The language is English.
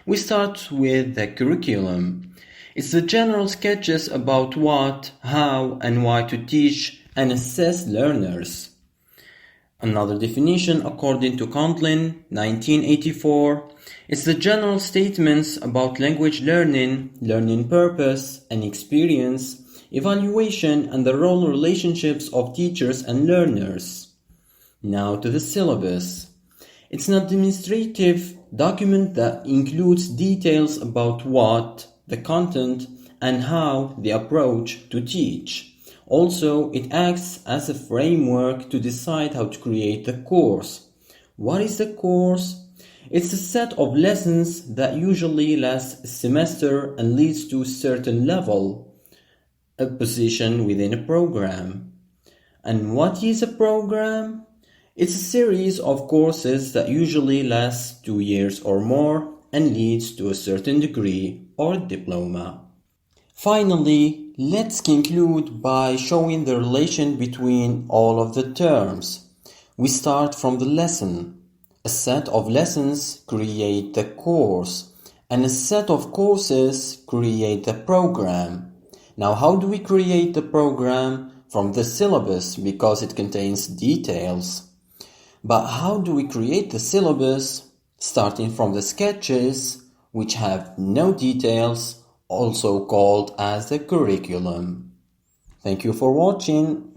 We start with the curriculum. It's the general sketches about what, how, and why to teach and assess learners. Another definition, according to Conklin, 1984, it's the general statements about language learning, learning purpose and experience, evaluation, and the role relationships of teachers and learners. Now to the syllabus. It's an administrative document that includes details about what, the content, and how the approach to teach. Also, it acts as a framework to decide how to create the course. What is the course? It's a set of lessons that usually lasts a semester and leads to a certain level, a position within a program. And what is a program? It's a series of courses that usually lasts 2 years or more and leads to a certain degree or diploma. Finally, let's conclude by showing the relation between all of the terms. We start from the lesson. A set of lessons create the course, and a set of courses create the program. Now, how do we create the program? From the syllabus, because it contains details. But how do we create the syllabus? Starting from the sketches, which have no details, also called as the curriculum. Thank you for watching.